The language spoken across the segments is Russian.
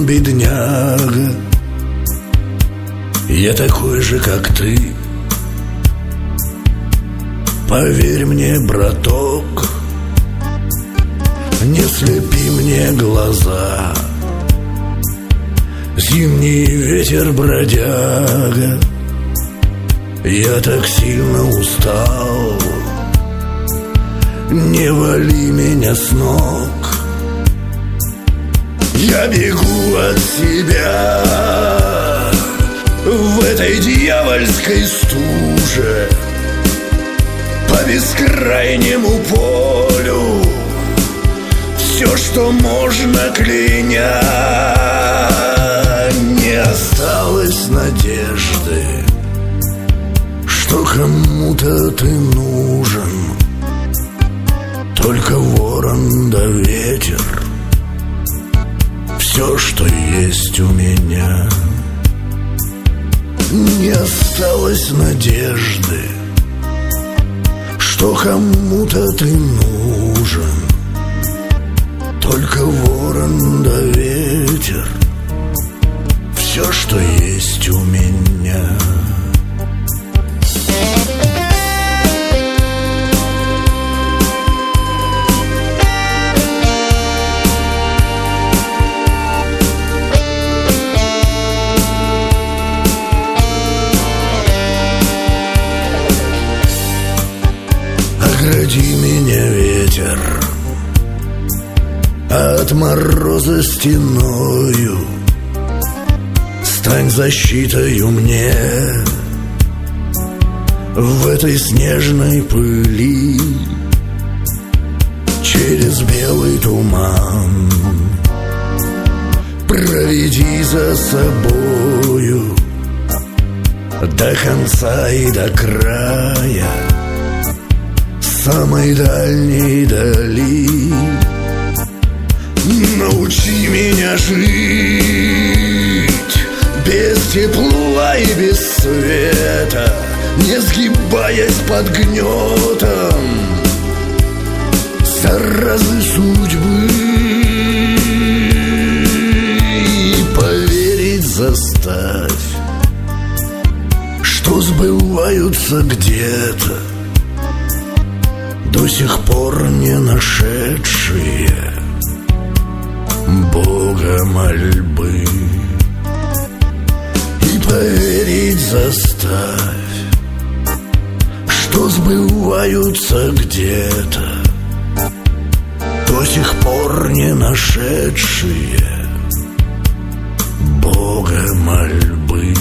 бедняга. Я такой же, как ты. Поверь мне, браток, не слепи мне глаза. Зимний ветер, бродяга, я так сильно устал. Не вали меня с ног. Я бегу от себя в этой дьявольской стуже, по бескрайнему полю. Все, что можно, кляня, не осталось надежды, что кому-то ты нужен. Только ворон да ветер, все, что есть у меня. Не осталось надежды, что кому-то ты нужен. Только ворон да ветер, все, что есть у меня. Огради меня, ветер, от мороза стеною. Стань защитою мне в этой снежной пыли. Через белый туман проведи за собою до конца и до края, самой дальней дали. Научи меня жить без тепла и без света, не сгибаясь под гнетом заразы судьбы. И поверить заставь, что сбываются где-то до сих пор не нашедшие Бога мольбы. И поверить заставь, что сбываются где-то до сих пор не нашедшие Бога мольбы.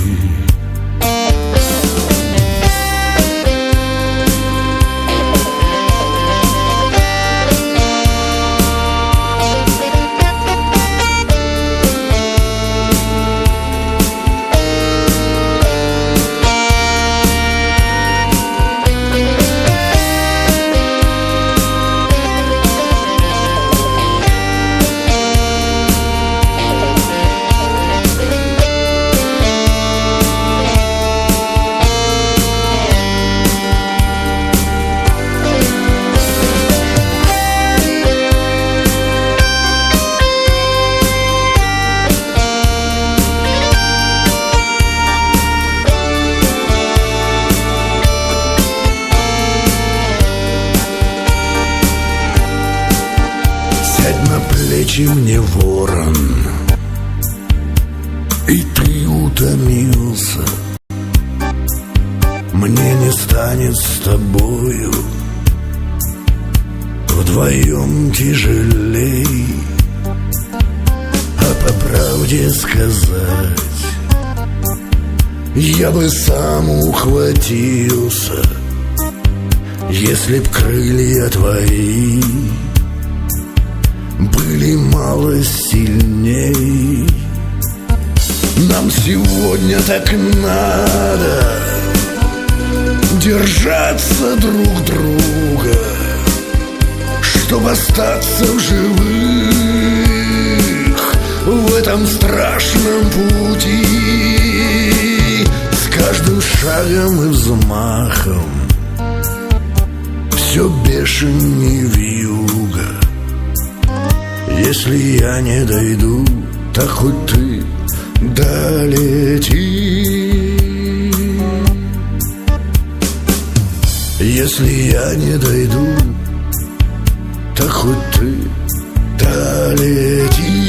Плечи мне, ворон, и ты утомился. Мне не станет с тобою вдвоем тяжелей. А по правде сказать, я бы сам ухватился, если б крылья твои были мало сильней. Нам сегодня так надо держаться друг друга, чтобы остаться в живых в этом страшном пути. С каждым шагом и взмахом все бешенней вьюга. Если я не дойду так хоть ты долети. Если я не дойду, так хоть ты долети.